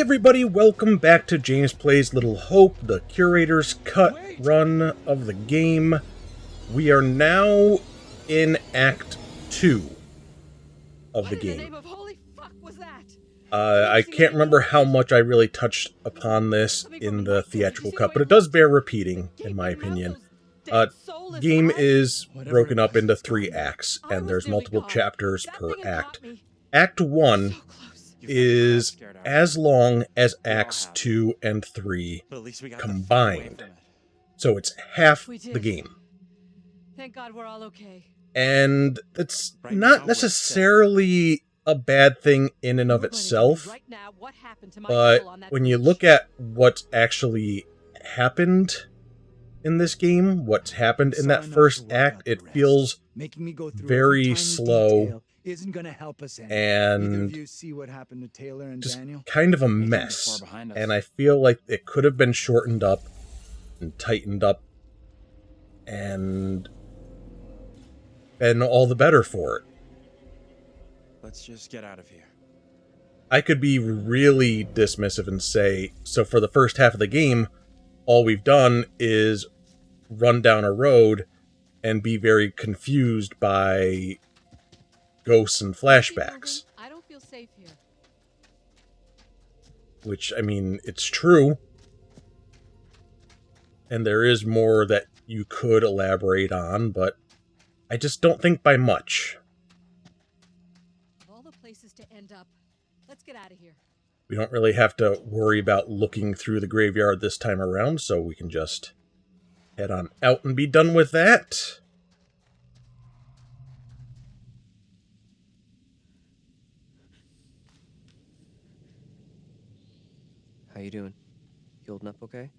everybody, welcome back to James Plays Little Hope, the Curator's cut run of the game. We are now in Act 2 of the game. What in the name of holy fuck was that? I can't remember how much I really touched upon this in the theatrical cut, but it does bear repeating, in my opinion. Game is broken up into 3 acts, and there's multiple chapters per act. Act 1 is as long as Acts 2 and 3 combined. So it's half the game. Thank God we're all okay. And it's not necessarily a bad thing in and of itself, but when you look at what's actually happened in this game, what's happened in that first act, it feels very slow isn't gonna help us and you see what happened to Taylor and just Daniel? kind of a mess. And I feel like it could have been shortened up and tightened up and been all the better for it. Let's just get out of here. I could be really dismissive and say, so for the first half of the game, all we've done is run down a road and be very confused by ghosts and flashbacks. I don't feel safe here. Which, I mean, it's true. And there is more that you could elaborate on, but I just don't think by much. Of all the places to end up, let's get out of here. We don't really have to worry about looking through the graveyard this time around, so we can just head on out and be done with that. How you doing? You holding up okay?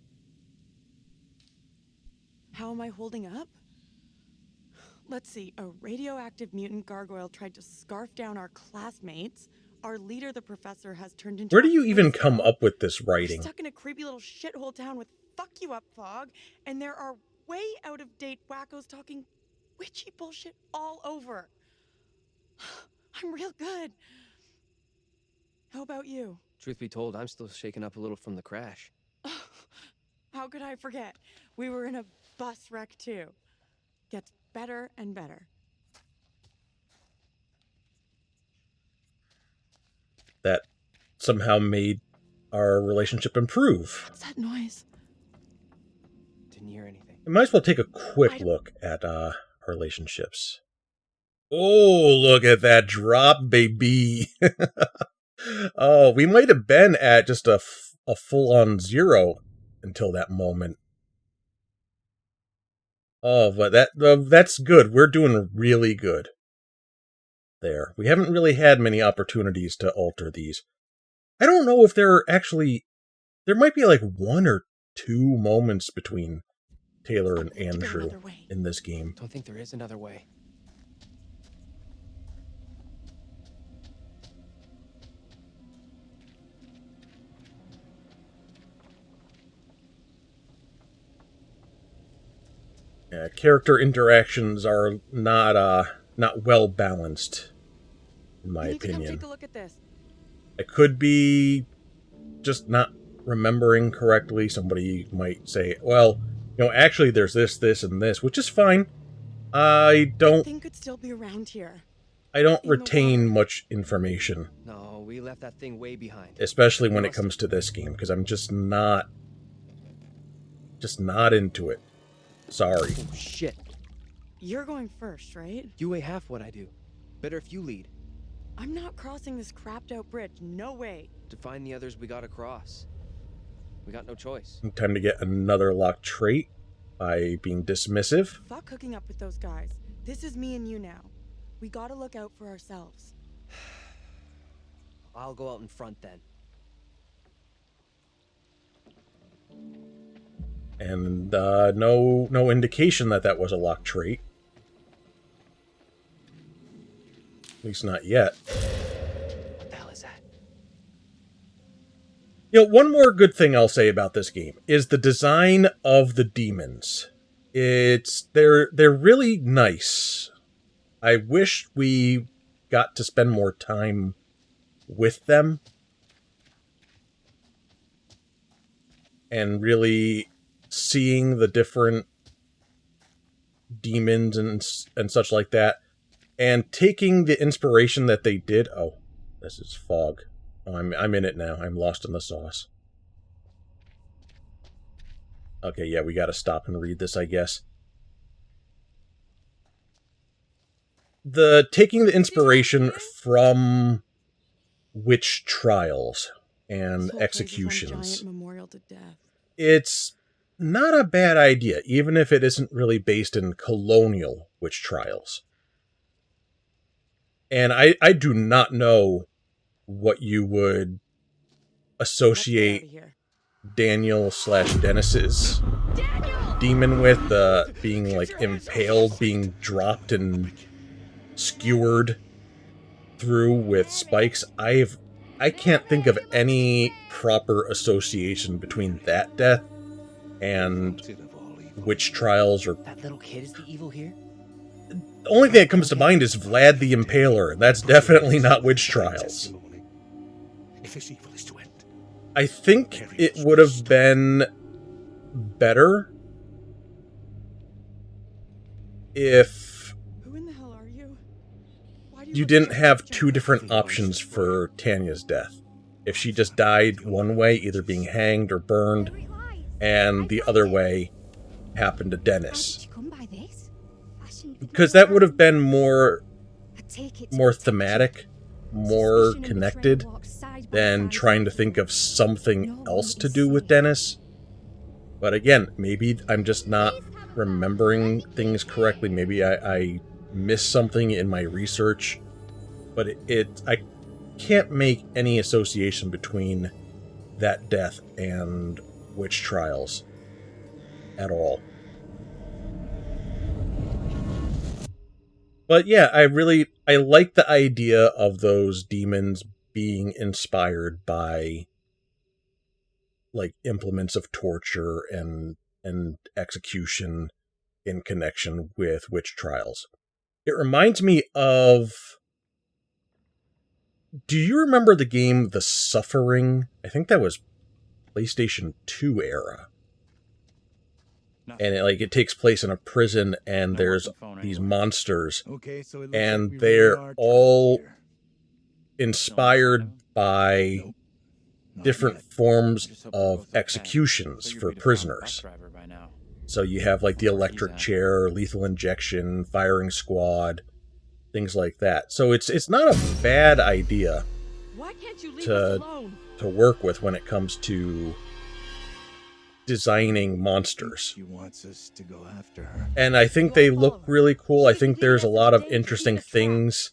How am I holding up? Let's see, a radioactive mutant gargoyle tried to scarf down our classmates. Our leader, the professor, has turned into... Where do you even come up with this writing? We're stuck in a creepy little shithole town with fuck you up fog, and there are way out-of-date wackos talking witchy bullshit all over. I'm real good. How about you? Truth be told, I'm still shaken up a little from the crash. How could I forget? We were in a bus wreck too. Gets better and better. That somehow made our relationship improve. What's that noise? Didn't hear anything. We might as well take a quick look at our relationships. Oh, look at that drop, baby. Oh, we might have been at just a full-on 0 until that moment. Oh, but that's good. We're doing really good there. We haven't really had many opportunities to alter these. I don't know if there might be like 1 or 2 moments between Taylor and Andrew in this game. Don't think there is another way. Character interactions are not well balanced, in my opinion. Take a look at this. It could be just not remembering correctly. Somebody might say, well, actually there's this, and this, which is fine. I think could still be around here. I don't retain much information. No, we left that thing way behind. Especially when it comes to this game, because I'm just not into it. Sorry. Oh, shit. You're going first, right? You weigh half what I do. Better if you lead. I'm not crossing this crapped-out bridge. No way. To find the others, we gotta cross. We got no choice. Time to get another locked trait by being dismissive. Fuck hooking up with those guys. This is me and you now. We gotta look out for ourselves. I'll go out in front then. And no indication that was a locked trait. At least not yet. What the hell is that? One more good thing I'll say about this game is the design of the demons. They're really nice. I wish we got to spend more time with them. and really seeing the different demons and such like that, and taking the inspiration that they did. Oh, this is fog. Oh, I'm in it now. I'm lost in the sauce. Okay, yeah, we gotta stop and read this, I guess. Taking the inspiration from witch trials and This whole place is one executions. giant memorial to death. It's not a bad idea, even if it isn't really based in colonial witch trials. And I do not know what you would Let's get out associate of here. Daniel/Dennis's demon with, being like impaled, being dropped and skewered through with spikes. I can't think of any proper association between that death and witch trials. Or That little kid is the evil here? the only thing that comes to mind is Vlad the Impaler. That's definitely not witch trials. If this evil is to end, I think it would have been better if Who in the hell are you? Why do you look didn't so have different? two different options for Tanya's death. If she just died one way, either being hanged or burned, and the other way happened to Dennis. Because that would have been more thematic, more connected, than trying to think of something else to do with Dennis. But again, maybe I'm just not remembering things correctly. Maybe I missed something in my research. But I can't make any association between that death and witch trials at all. But yeah, I like the idea of those demons being inspired by like implements of torture and execution in connection with witch trials. It reminds me of... Do you remember the game The Suffering? I think that was PlayStation 2 era. And it takes place in a prison, and there's these monsters, Okay, so it looks and like we they're really are all trapped here. inspired by Nope. Not different yet. forms of executions for prisoners. So you have like the electric chair, lethal injection, firing squad, things like that. So it's not a bad idea Why can't you leave to us alone? to work with when it comes to designing monsters. She wants us to go after her. And I think they look really cool. I think there's a lot of interesting things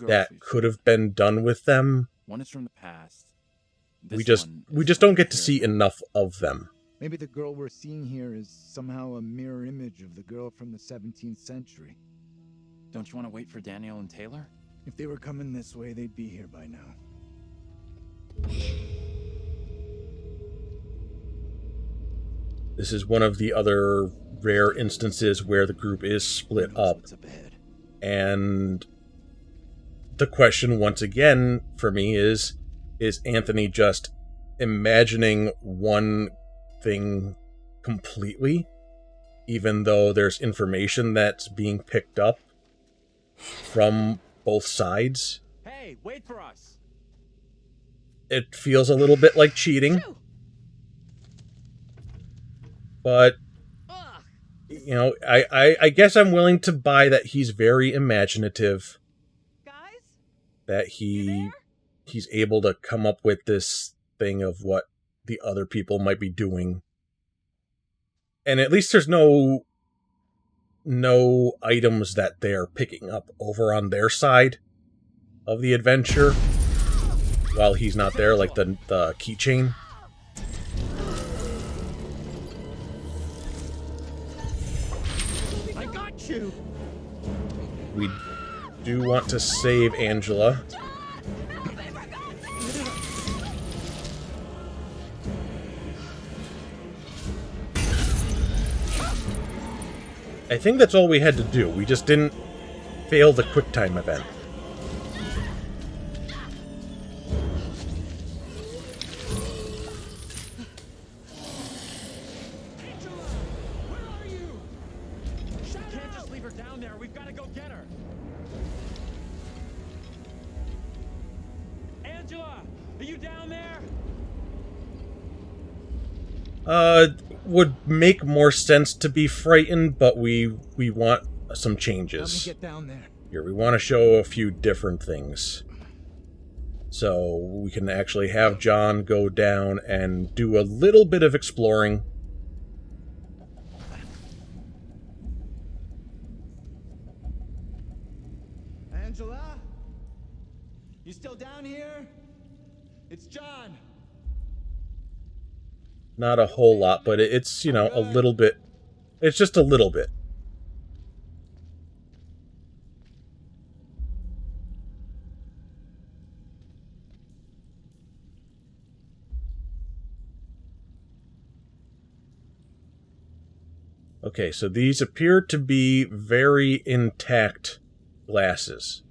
that could have been done with them. One is from the past. We just don't get to see enough of them. Maybe the girl we're seeing here is somehow a mirror image of the girl from the 17th century. Don't you want to wait for Daniel and Taylor? If they were coming this way, they'd be here by now. This is one of the other rare instances where the group is split up. What's up ahead? And the question once again for me is Anthony just imagining one thing completely, even though there's information that's being picked up from both sides? Hey, wait for us. It feels a little bit like cheating. But, you know, I guess I'm willing to buy that he's very imaginative, Guys? that he's able to come up with this thing of what the other people might be doing. And at least there's no items that they're picking up over on their side of the adventure while he's not there, like the keychain. I got you. We do want to save Angela. I think that's all we had to do. We just didn't fail the QuickTime event. Angela! Are you down there? Would make more sense to be frightened, but we want some Help me changes get down there. here. We want to show a few different things. So we can actually have John go down and do a little bit of exploring. Angela? You still down here? It's John. Not a whole lot, but it's, you know, a little bit. It's just a little bit. Okay, so these appear to be very intact glasses.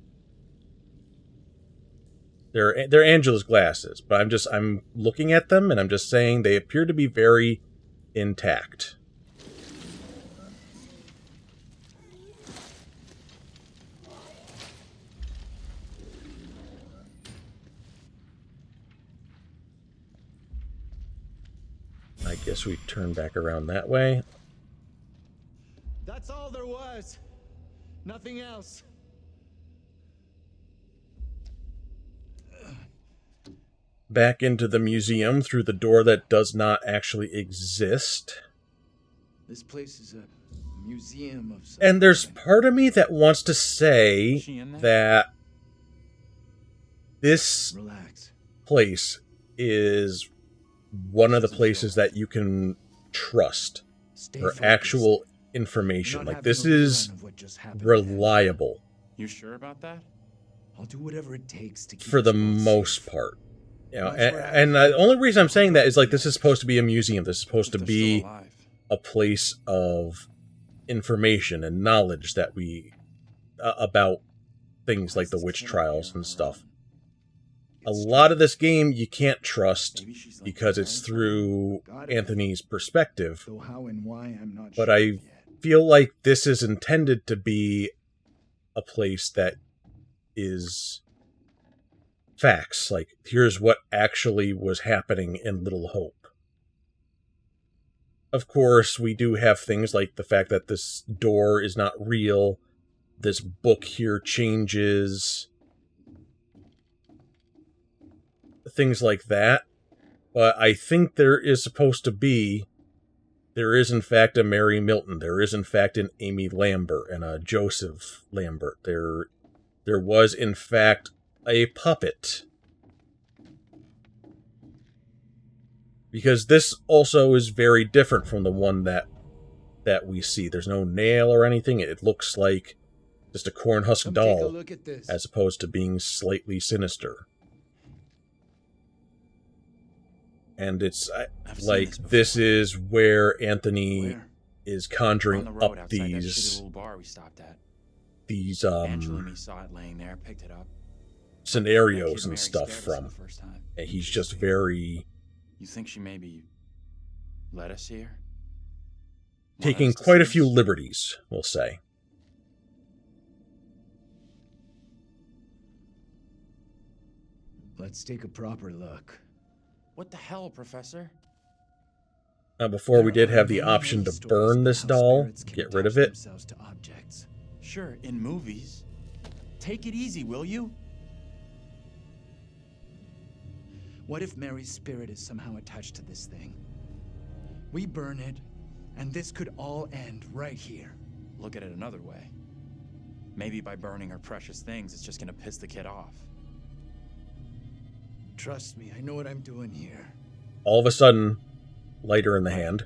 They're Angela's glasses, but I'm looking at them and I'm just saying they appear to be very intact. I guess we turn back around that way. That's all there was. Nothing else. Back into the museum through the door that does not actually exist. This place is a museum of some And there's kind. part of me that wants to say Is she in there? that this Relax. place is one of the places that you can trust Stay for focused. actual You're information. not Like, having this a rerun is of what just happened. reliable You sure about that? I'll do whatever it takes to keep for the us both most safe. part. You know, Once and, we're out and of the here, only reason I'm saying that is, like, this is supposed to be a museum. This is supposed to If they're be still alive. a place of information and knowledge that we about things like the witch trials and stuff. A lot of this game you can't trust Maybe she's like because it's through Anthony's perspective, Though how and why I'm not but sure I yet. feel like this is intended to be a place that is facts. Like, here's what actually was happening in Little Hope. Of course, we do have things like the fact that this door is not real. This book here changes. Things like that. But I think there is in fact a Mary Milton. There is in fact an Amy Lambert and a Joseph Lambert. There was in fact a puppet. Because this also is very different from the one that we see. There's no nail or anything. It looks like just a cornhusk Come take a doll, look at this. as opposed to being slightly sinister. And it's I've seen like, before. this is where Anthony Where? is On conjuring the road up outside that shitty these little bar we stopped at. um Angela and me saw it laying there, picked it up. scenarios That kid and Mary stuff scared us from. the first time. And he's just very You think she maybe let us see her? Want taking us to quite a see few us? liberties, we'll say. Let's take a proper look. What the hell, Professor? Now, before we There did are have the many, option many to stories burn about this how doll, spirits can get rid of attach it. themselves to objects. Sure, in movies. Take it easy, will you? What if Mary's spirit is somehow attached to this thing? We burn it, and this could all end right here. Look at it another way. Maybe by burning her precious things, it's just gonna piss the kid off. Trust me, I know what I'm doing here. All of a sudden, lighter in the hand.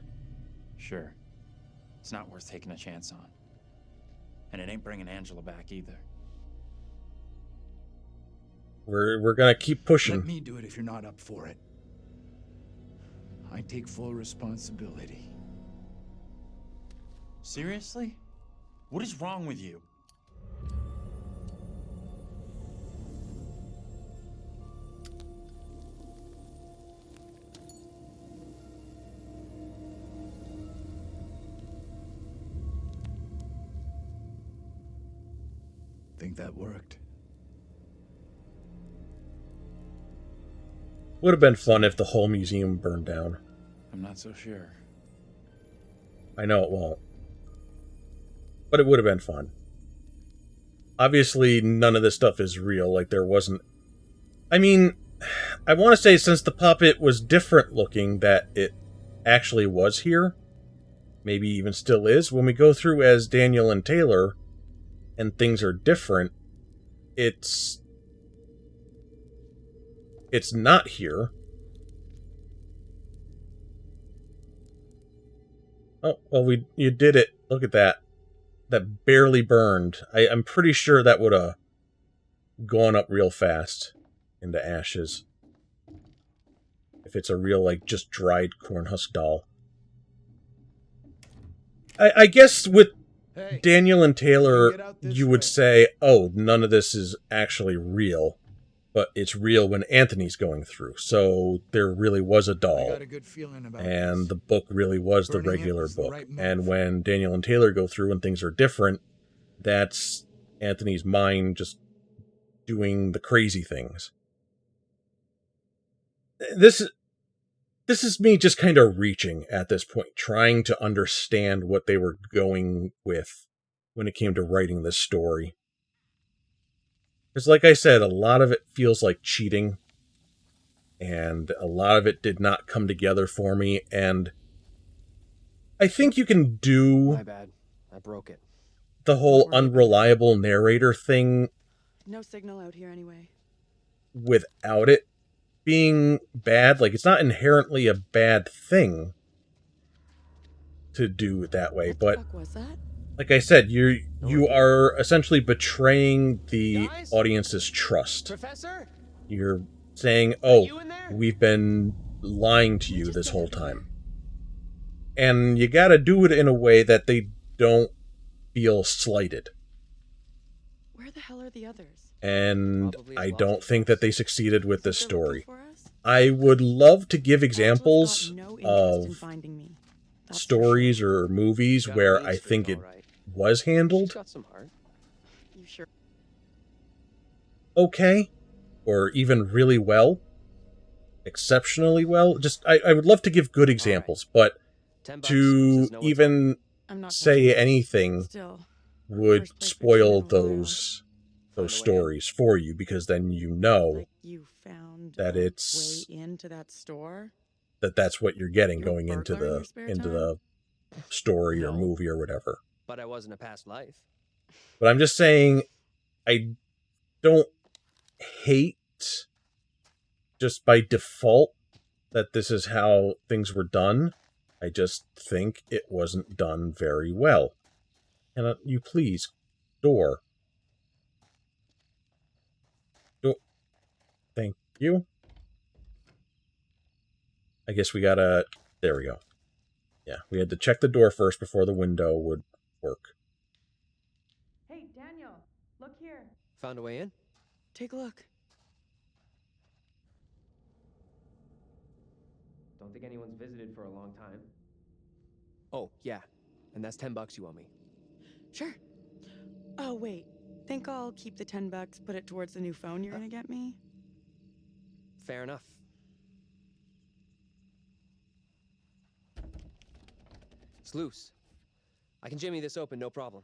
Sure. It's not worth taking a chance on. And it ain't bringing Angela back either. We're gonna keep Let pushing. me do it if you're not up for it. I take full responsibility. Seriously? What is wrong with you? Think that worked? Would have been fun if the whole museum burned down. I'm not so sure. I know it won't. But it would have been fun. Obviously, none of this stuff is real. Like, there wasn't... I mean, I want to say since the puppet was different looking that it actually was here. Maybe even still is. When we go through as Daniel and Taylor, and things are different, it's not here. Oh, well, you did it. Look at that. That barely burned. I'm pretty sure that would have gone up real fast into ashes. If it's a real, like, just dried corn husk doll. I guess with Hey, Daniel and Taylor, get out this you would way. say, oh, none of this is actually real. But it's real when Anthony's going through. So there really was a I doll. got a good feeling about And this. the book really was the Burning it regular was the book. right move. And when Daniel and Taylor go through and things are different, that's Anthony's mind just doing the crazy things. This is me just kind of reaching at this point, trying to understand what they were going with when it came to writing this story. Because like I said, a lot of it feels like cheating, and a lot of it did not come together for me, and I think you can do My bad. I broke it. the whole Don't worry about it. unreliable narrator thing No signal out here anyway. without it being bad. Like, it's not inherently a bad thing to do it that way, What but the fuck was that? like I said, you are essentially betraying the Guys? audience's trust. Professor? You're saying, You oh, in there? we've been lying to you just this get whole out of here. time. And you gotta do it in a way that they don't feel slighted. Where the hell are the others? And Probably I lost don't in think flux. that they succeeded with Think this they're looking story. for us? I would love to give Angela's examples got no interest in of finding me. That's for stories sure. or movies Got a where mean I streak, think it all right. was She's handled got some heart. You sure? okay, or even really well, exceptionally well. Just, I would love to give good examples, but $10 to says no one's even I'm not touching say this. anything Still. would First place for spoil cheating on a those Find a way in. stories for you, because then you know Like you found that a it's- way into that store. that that's what you're getting You're a going into burglar in your the spare time? story or No. movie or whatever. But I was in a past life. But I'm just saying, I don't hate just by default that this is how things were done. I just think it wasn't done very well. Can you please, door? Thank you. I guess we gotta... There we go. Yeah, we had to check the door first before the window would work. Hey, Daniel, look here. Found a way in? Take a look. Don't think anyone's visited for a long time. Oh, yeah. And that's $10 you owe me. Sure. Oh, wait. Think I'll keep the $10, put it towards the new phone you're gonna get me? Fair enough. It's loose. I can jimmy this open, no problem.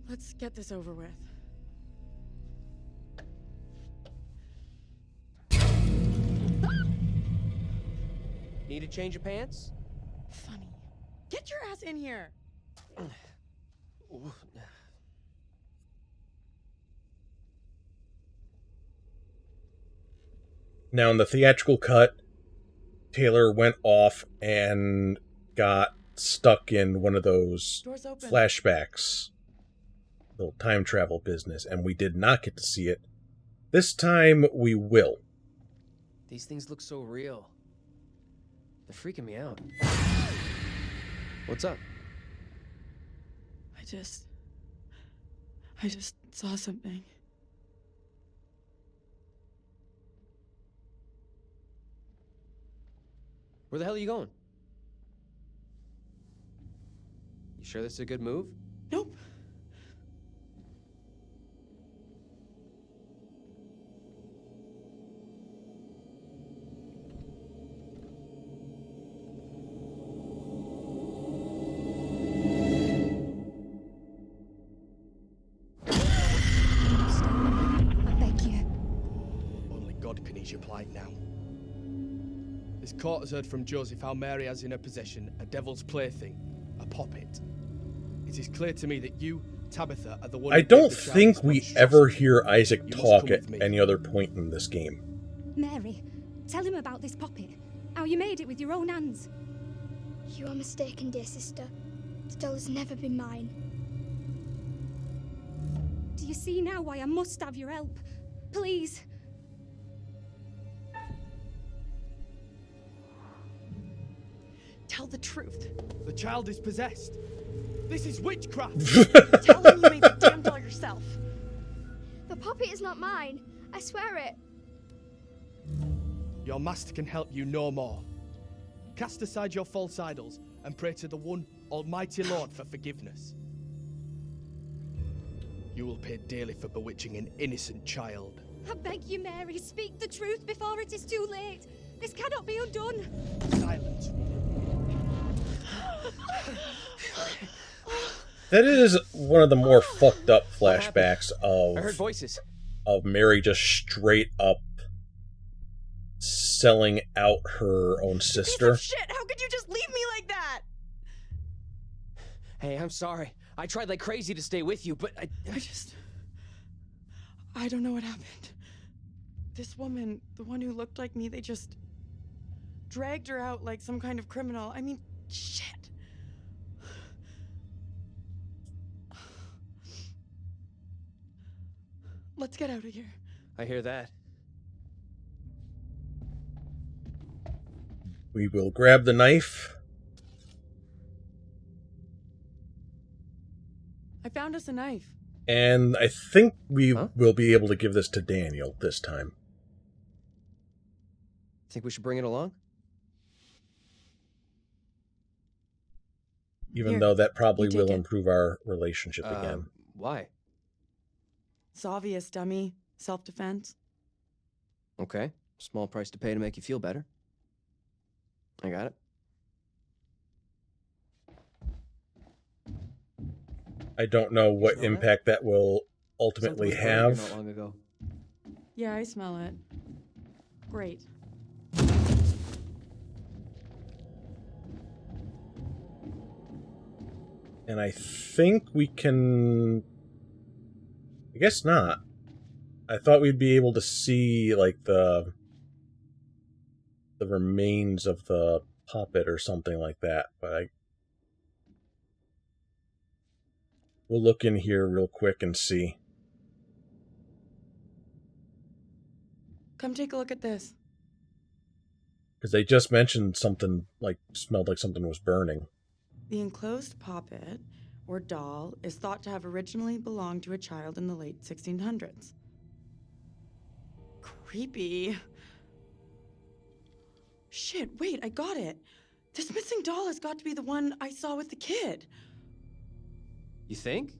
Let's get this over with. Need a change of pants? Funny. Get your ass in here. Now, in the theatrical cut, Taylor went off and got stuck in one of those Door's open. flashbacks, little time travel business, and we did not get to see it. This time, we will. These things look so real. They're freaking me out. What's up? I just saw something. Where the hell are you going? Sure this is a good move? Nope. I beg you. Only God can ease your plight now. This court has heard from Joseph how Mary has in her possession a devil's plaything, a poppet. It is clear to me that you, Tabitha, are the one. I don't think we ever hear Isaac You must talk come at with me. any other point in this game. Mary, tell him about this poppet. How you made it with your own hands. You are mistaken, dear sister. The doll has never been mine. Do you see now why I must have your help? Please. Tell the truth. The child is possessed. This is witchcraft. Tell him you made the damn doll yourself. The poppet is not mine. I swear it. Your master can help you no more. Cast aside your false idols and pray to the one Almighty Lord for forgiveness. You will pay dearly for bewitching an innocent child. I beg you, Mary, speak the truth before it is too late. This cannot be undone. Silence, woman. That is one of the more fucked up flashbacks I heard voices. of Mary just straight up selling out her own Piece sister. of shit! How could you just leave me like that? Hey, I'm sorry. I tried like crazy to stay with you, but I don't know what happened. This woman, the one who looked like me, they just dragged her out like some kind of criminal. I mean, shit. Let's get out of here. I hear that. We will grab the knife. I found us a knife. And I think we will be able to give this to Daniel this time. Think we should bring it along? Even Here, though that probably you take will it. improve our relationship again. Why? It's obvious, dummy. Self-defense. Okay. Small price to pay to make you feel better. I got it. I don't know what Smell that? impact that will ultimately Something was burning here have. not long ago. Yeah, I smell it. Great. And I think we can... I guess not. I thought we'd be able to see, like, the remains of the puppet or something like that, but we'll look in here real quick and see. Come take a look at this. Because they just mentioned something, like, smelled like something was burning. The enclosed poppet, or doll, is thought to have originally belonged to a child in the late 1600s. Creepy. Shit, wait, I got it. This missing doll has got to be the one I saw with the kid. You think?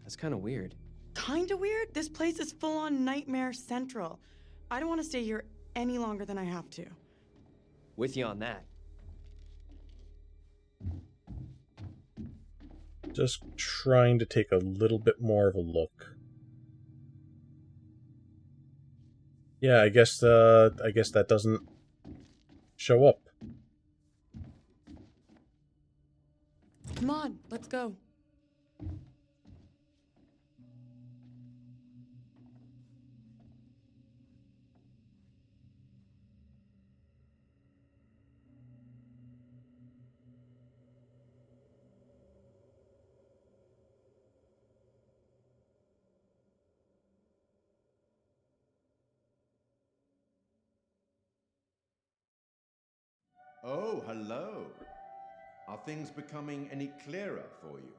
That's kind of weird. Kinda weird? This place is full-on Nightmare Central. I don't want to stay here any longer than I have to. With you on that. Just trying to take a little bit more of a look. Yeah, I guess that doesn't show up. Come on, let's go. Oh, hello. Are things becoming any clearer for you?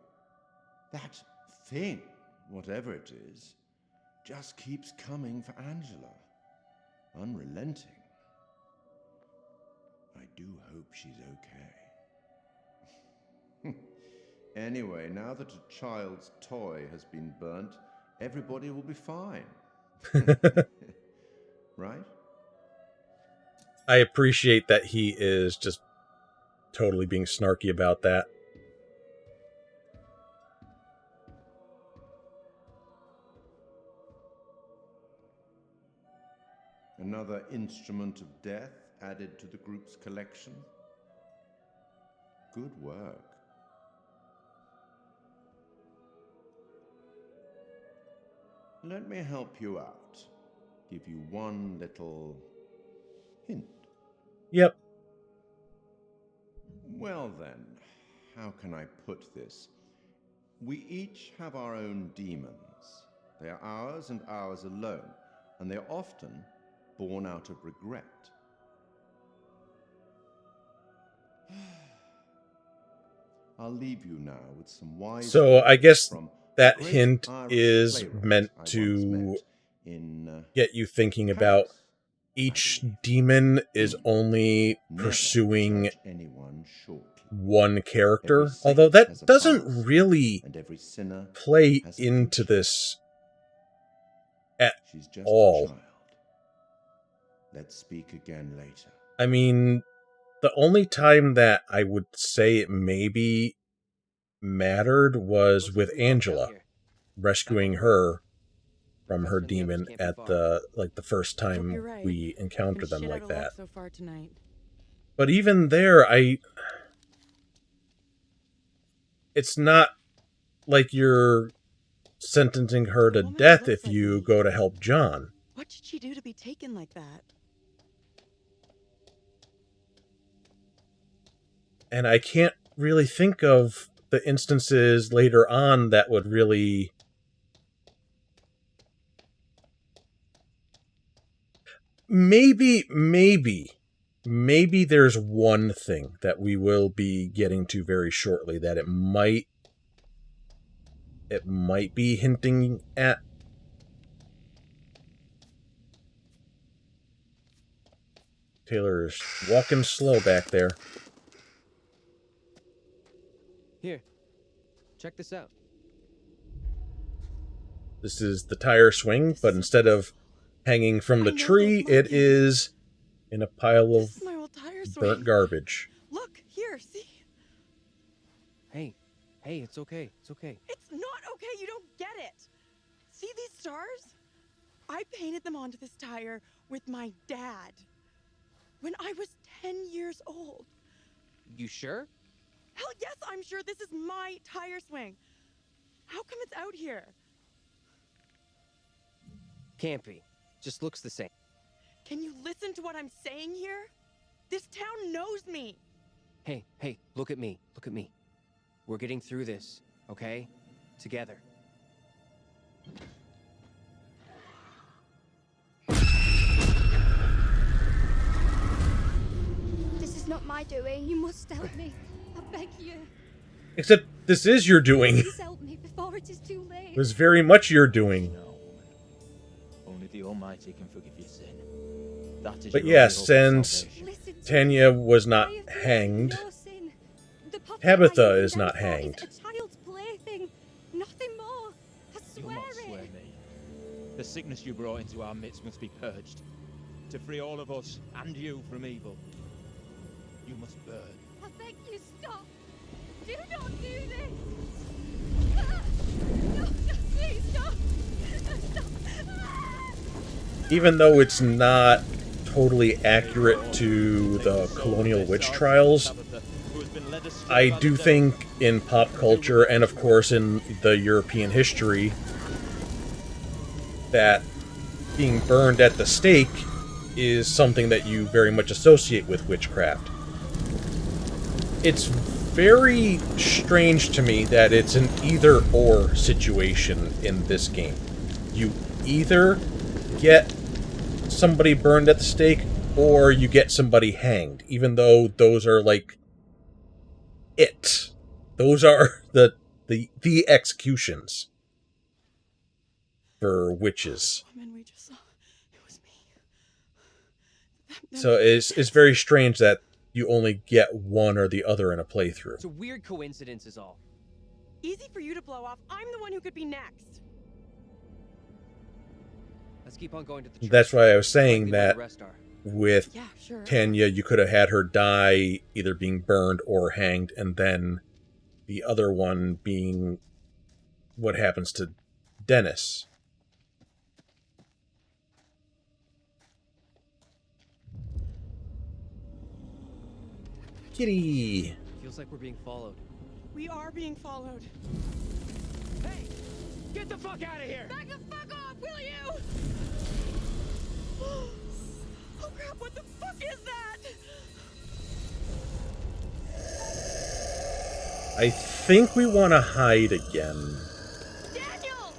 That thing, whatever it is, just keeps coming for Angela. Unrelenting. I do hope she's okay. Anyway, now that a child's toy has been burnt, everybody will be fine. Right? I appreciate that he is just totally being snarky about that. Another instrument of death added to the group's collection. Good work. Let me help you out. Give you one little hint. Yep. Well then, how can I put this? We each have our own demons. They are ours and ours alone, and they are often born out of regret. I'll leave you now with some wise So I guess from that great hint Irish is playwright meant I once to met in get you thinking about Paris, each I believe. demon is only Never pursuing judge anyone shortly. one character, Every saint although that has a doesn't past, really and every sinner play has a into future. this at She's just all. a child. Let's speak again later. I mean, the only time that I would say it maybe mattered was Looks with like we walked out Angela, here. rescuing her from her Best and the others demon can't be at far. the first Hope time you're right. we encountered Been them shit like out of luck that. so far tonight. But even there, it's not like you're sentencing her The to woman death looks if like you me. go to help John. What did she do to be taken like that? And I can't really think of the instances later on that would really... Maybe there's one thing that we will be getting to very shortly that it might be hinting at. Taylor is walking slow back there. Here, check this out. This is the tire swing, but instead of hanging from the tree, it is in a pile of This is my old tire swing. burnt garbage. Look, here, see? Hey, it's okay. It's okay. It's not okay, you don't get it. See these stars? I painted them onto this tire with my dad when I was 10 years old. You sure? Hell yes, I'm sure this is my tire swing. How come it's out here? Can't be. Just looks the same. Can you listen to what I'm saying here? This town knows me. Hey, look at me. Look at me. We're getting through this, okay? Together. This is not my doing. You must help me. I beg you. Except this is your doing. Please help me before it is too late. It was very much your doing. No, woman. Only the Almighty can forgive your sin. That is But your yes, only hope of since salvation. Listen to Tanya me. was not I have committed hanged, no sin. The puppet Tabitha I is even not then thought hanged. is a child's plaything. Nothing more. I You'll swear not it. swear me. The sickness you brought into our midst must be purged. To free all of us and you from evil, you must burn. I beg you, stop. Do not do this. Ah! No, please, stop. Stop. Ah! even though it's not totally accurate to the colonial witch trials, I do think in pop culture and of course in the European history that being burned at the stake is something that you very much associate with witchcraft. It's very strange to me that it's an either-or situation in this game. You either get somebody burned at the stake or you get somebody hanged, even though those are like it. Those are the executions for witches. So it's very strange that you only get one or the other in a playthrough. It's a weird coincidence is all. Easy for you to blow off. I'm the one who could be next. Let's keep on going to the church. That's why I was saying Might be where that the rest are. with Yeah, sure. Tanya, you could have had her die either being burned or hanged, and then the other one being what happens to Dennis. Kitty! Feels like we're being followed. We are being followed. Hey! Get the fuck out of here! Back the fuck off, will you? Oh crap, what the fuck is that? I think we want to hide again. Daniel!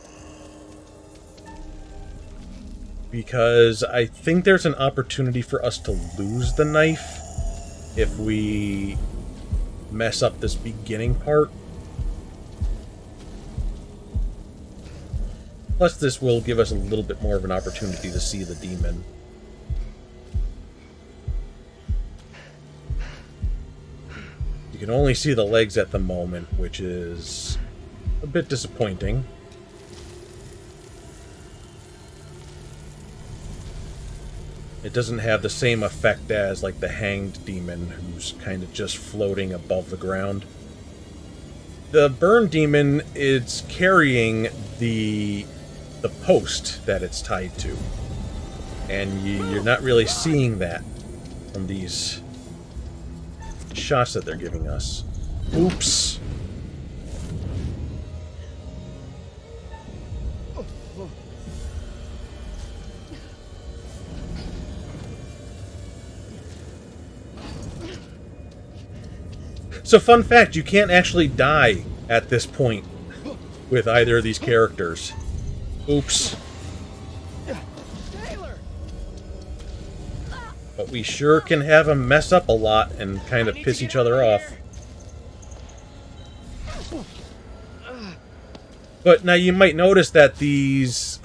Because I think there's an opportunity for us to lose the knife if we mess up this beginning part. Plus, this will give us a little bit more of an opportunity to see the demon. You can only see the legs at the moment, which is a bit disappointing. It doesn't have the same effect as, like, the hanged demon, who's kind of just floating above the ground. The burn demon is carrying the post that it's tied to. And you're not really seeing that from these shots that they're giving us. Oops. So, fun fact, you can't actually die at this point with either of these characters. Oops. But we sure can have them mess up a lot and kind of piss each other off. But now you might notice that these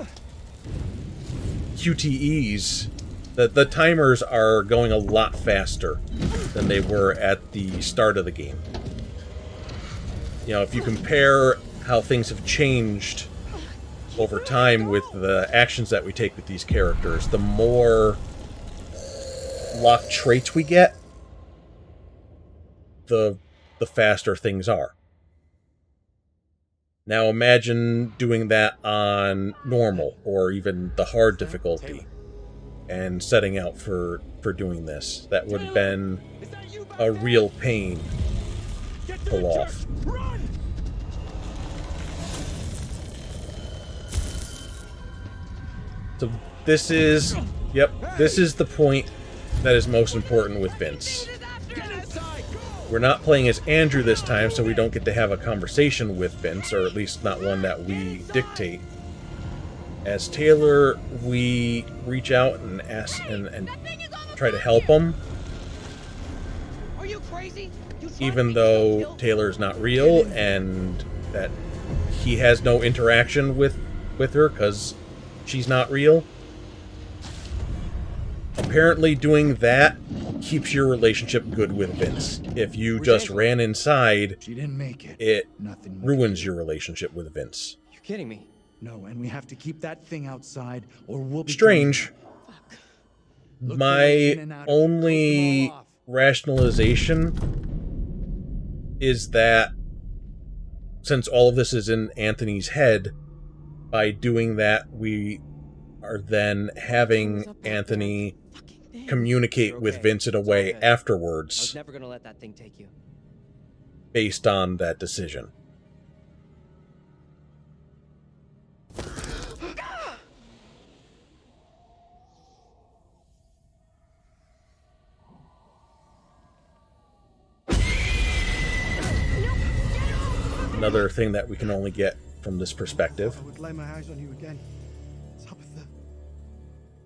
QTEs, the timers are going a lot faster than they were at the start of the game. You know, if you compare how things have changed over time with the actions that we take with these characters, the more locked traits we get, the faster things are. Now imagine doing that on normal or even the hard difficulty and setting out for doing this. That would have been a real pain to pull off. So this is, yep, this is the point that is most important with Vince. We're not playing as Andrew this time, so we don't get to have a conversation with Vince, or at least not one that we dictate. As Taylor, we reach out and ask and try to help him. Are you crazy? Even though Taylor's not real and that he has no interaction with her because she's not real. Apparently doing that keeps your relationship good with Vince. If you just ran inside, She didn't make it. it Nothing ruins your relationship with Vince. You're kidding me. No, and we have to keep that thing outside, or we'll be Strange. Look for ways My in and out of it. Post only them all off. rationalization is that since all of this is in Anthony's head, by doing that, we are then having Anthony communicate You're with okay. Vince in a It's all way good. I was afterwards never gonna let that thing take you. based on that decision. Another thing that we can only get from this perspective. I would lay my eyes on you again. Tabitha.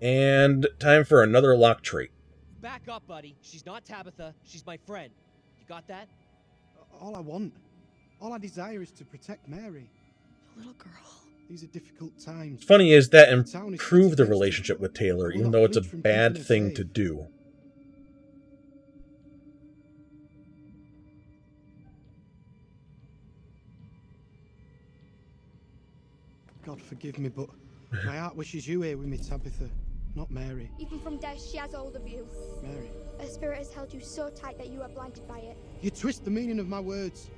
And time for another lock trait. Back up, buddy. She's not Tabitha. She's my friend. You got that? All I want, all I desire is to protect Mary. The little girl. These are difficult times. Funny is that improved the relationship with Taylor, even though it's a bad thing to do. God forgive me, but my heart wishes you here with me, Tabitha, not Mary. Even from death, she has hold of you. Mary, Her spirit has held you so tight that you are blinded by it. you twist the meaning of my words.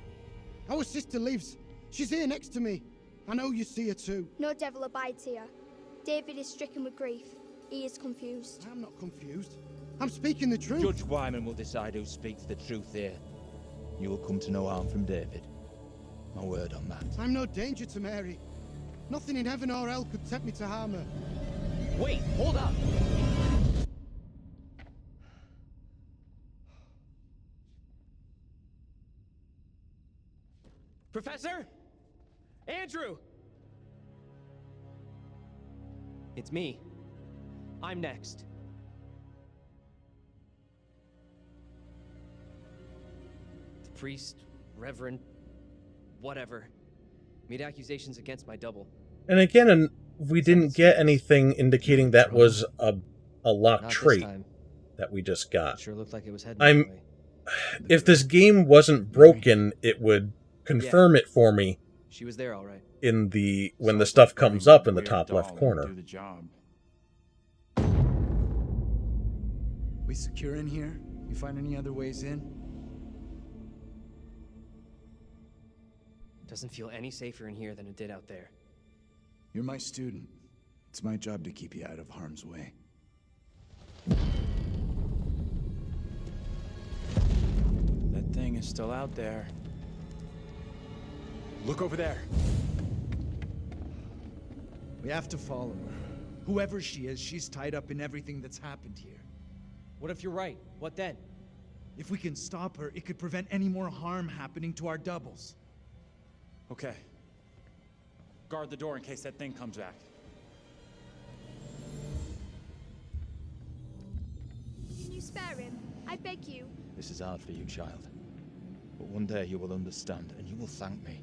Our sister lives. She's here next to me. I know you see her too. No devil abides here. David is stricken with grief. He is confused. I'm not confused. I'm speaking the truth. Judge Wyman will decide who speaks the truth here. You will come to no harm from David. My word on that. I'm no danger to Mary. Nothing in heaven or hell could tempt me to harm her. Wait, hold up! Professor? Andrew! It's me. I'm next. The priest, reverend, whatever, made accusations against my double. And again, we didn't get anything indicating that was a locked Not trait this time. that we just got. It sure looked like it was heading I'm- that way. If this game wasn't broken, it would confirm it for me She was there all right. in the when the stuff comes up in the top left corner. Do the job. We secure in here? You find any other ways in? Doesn't feel any safer in here than it did out there. You're my student. It's my job to keep you out of harm's way. That thing is still out there. Look over there. We have to follow her. Whoever she is, she's tied up in everything that's happened here. What if you're right? What then? If we can stop her, it could prevent any more harm happening to our doubles. Okay. Guard the door in case that thing comes back. Can you spare him? I beg you. This is hard for you, child. But one day you will understand, and you will thank me.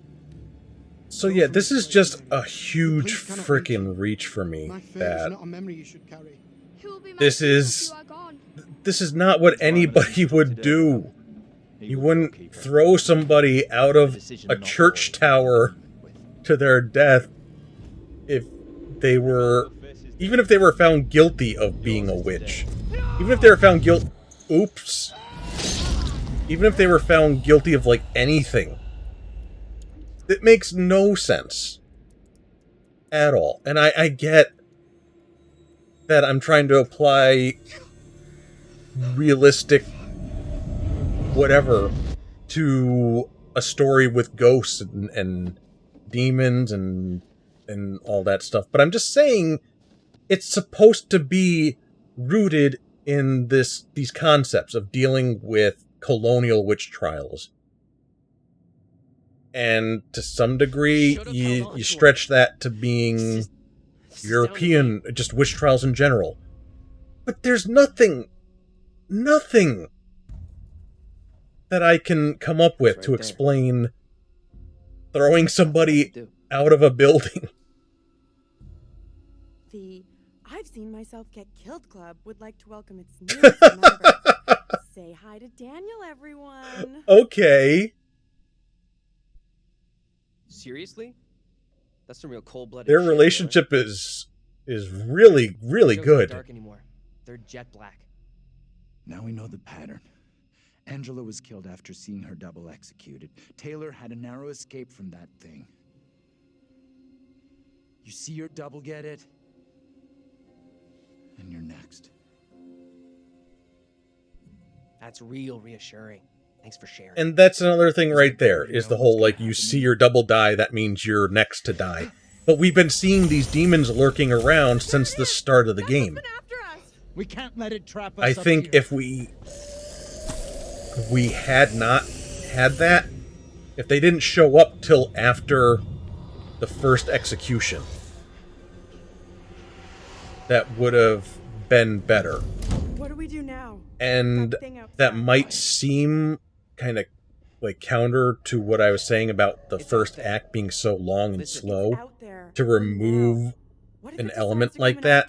So yeah, this is just a huge freaking reach for me. My fear is That not a memory you should carry. Who will be my This people is- if you are gone? this is not what anybody would do. You wouldn't throw somebody out of a church tower to their death if they were, even if they were found guilty of being a witch. Even if they were found guilty, oops. Even if they were found guilty of like anything. It makes no sense. At all. And I get that I'm trying to apply realistic whatever to a story with ghosts and demons and all that stuff. But I'm just saying it's supposed to be rooted in these concepts of dealing with colonial witch trials. And to some degree, you stretch that to being European, just witch trials in general. But there's nothing that I can come up with to explain throwing somebody out of a building. The I've Seen Myself Get Killed Club would like to welcome its newest member. Say hi to Daniel, everyone. Okay. Seriously? That's some real cold-blooded Their shit, relationship is really, really Joe's good. Not dark anymore. They're jet black. Now we know the pattern. Angela was killed after seeing her double executed. Taylor had a narrow escape from that thing. You see your double get it, and you're next. That's real reassuring. Thanks for sharing. And that's another thing right there, is the whole, like, you see your double die, that means you're next to die. But we've been seeing these demons lurking around since the start of the game. We can't let it trap us. I up think here. if we had not had that, if they didn't show up till after the first execution, that would have been better. What do we do now? And that might seem kind of like counter to what I was saying about the first act being so long and slow. To remove an element like that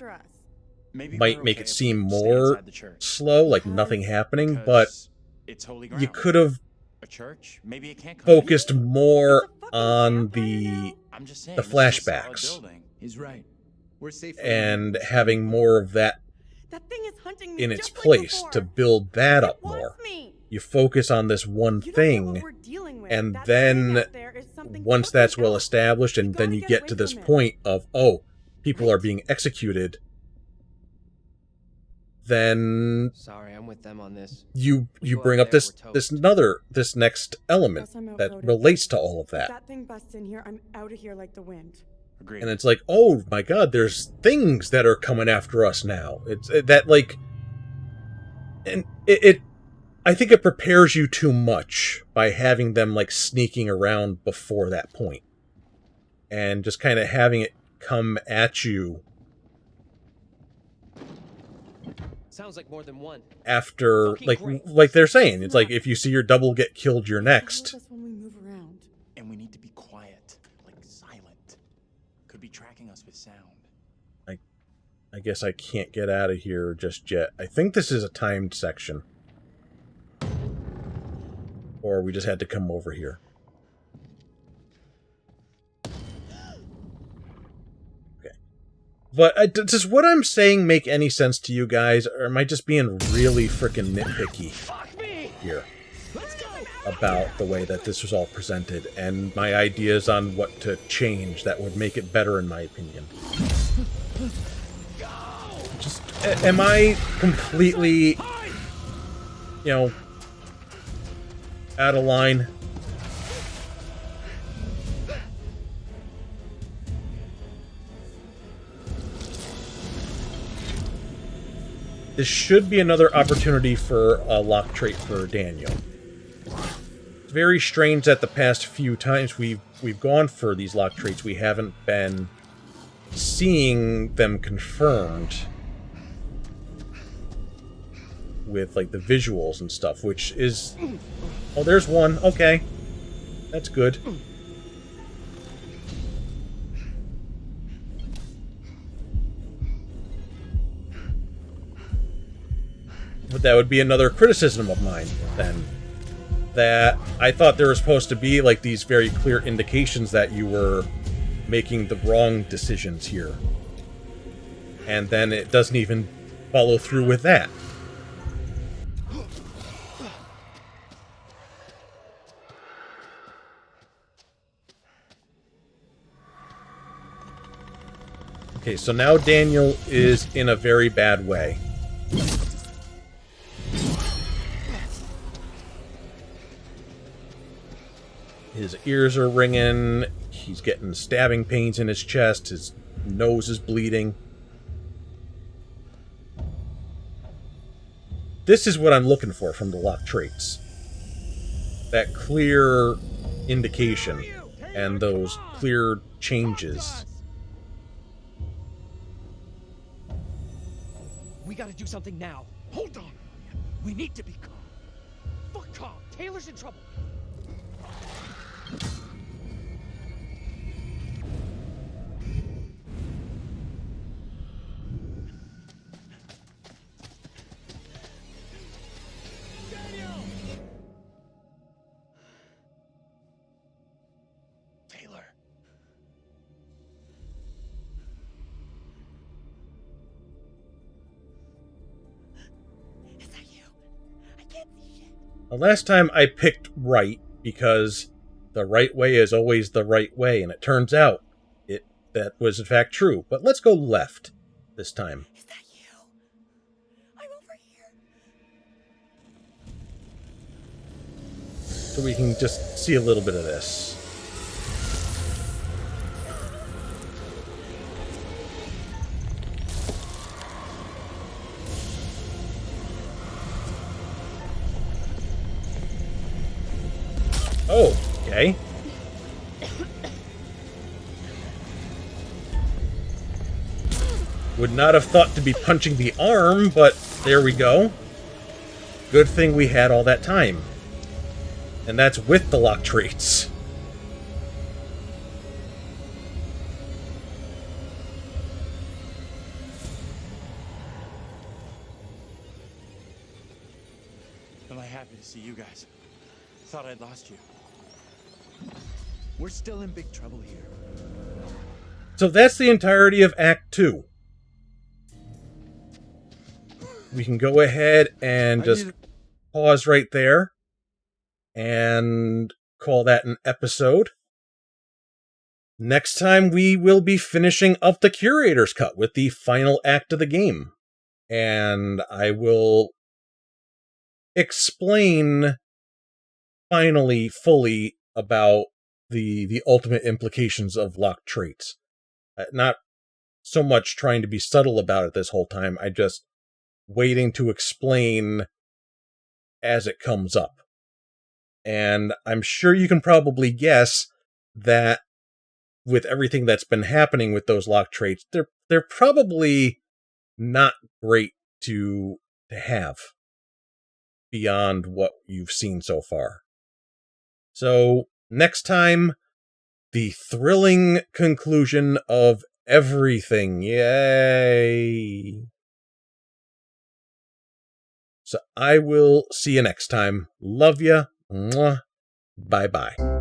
might make it seem more slow, like nothing happening, but you could have focused more on the I'm just saying. the this is a solid flashbacks. building. He's right. We're safe. And having more of that That thing is hunting me in its just like place before. to build that It up wants more. me. You focus on this one You don't know what thing, we're dealing with. and That thing then out there is something once fucking that's well else. established, and We then gotta you get get away to this from it. point of, oh, people are being executed, then Sorry, I'm with them on this. you We go bring out up there, this we're this next element Guess I'm that outvoted. relates to all of If that. that thing busts in here, I'm out of here like the wind. Agreed. And it's like, oh my god, there's things that are coming after us now. It's that, like, and it I think it prepares you too much by having them, like, sneaking around before that point, and just kind of having it come at you Sounds like more than one. after, Fucking like great. like they're saying, it's like if you see your double get killed, you're next. Help us when we move around. And we need to be quiet, like silent. Could be tracking us with sound. I guess I can't get out of here just yet. I think this is a timed section. Or we just had to come over here. Okay. But does what I'm saying make any sense to you guys? Or am I just being really freaking nitpicky here? About the way that this was all presented and my ideas on what to change that would make it better, in my opinion. Just, am I completely, you know, out of line? This should be another opportunity for a lock trait for Daniel. It's very strange that the past few times we've gone for these lock traits, we haven't been seeing them confirmed with, like, the visuals and stuff, which is... Oh, there's one. Okay. That's good. But that would be another criticism of mine, then. That I thought there were supposed to be, like, these very clear indications that you were making the wrong decisions here. And then it doesn't even follow through with that. Okay, so now Daniel is in a very bad way. His ears are ringing, he's getting stabbing pains in his chest, his nose is bleeding. This is what I'm looking for from the lock traits. That clear indication and those clear changes. We gotta do something now. Hold on. We need to be calm. Fuck calm. Taylor's in trouble. Taylor. Is that you? I can't see shit. The last time I picked right because the right way is always the right way, and it turns out that was in fact true. But let's go left this time. Is that you? I'm over here. So we can just see a little bit of this. Oh, okay. Would not have thought to be punching the arm, but there we go. Good thing we had all that time. And that's with the lock traits. Am I happy to see you guys? Thought I'd lost you. We're still in big trouble here. So that's the entirety of Act 2. We can go ahead and just pause right there and call that an episode. Next time we will be finishing up the Curator's Cut with the final act of the game. And I will explain finally fully about the ultimate implications of locked traits. Not so much trying to be subtle about it this whole time, I just waiting to explain as it comes up. And I'm sure you can probably guess that with everything that's been happening with those locked traits, they're probably not great to have beyond what you've seen so far. So next time, the thrilling conclusion of everything. Yay! So I will see you next time. Love ya. Mwah. Bye-bye.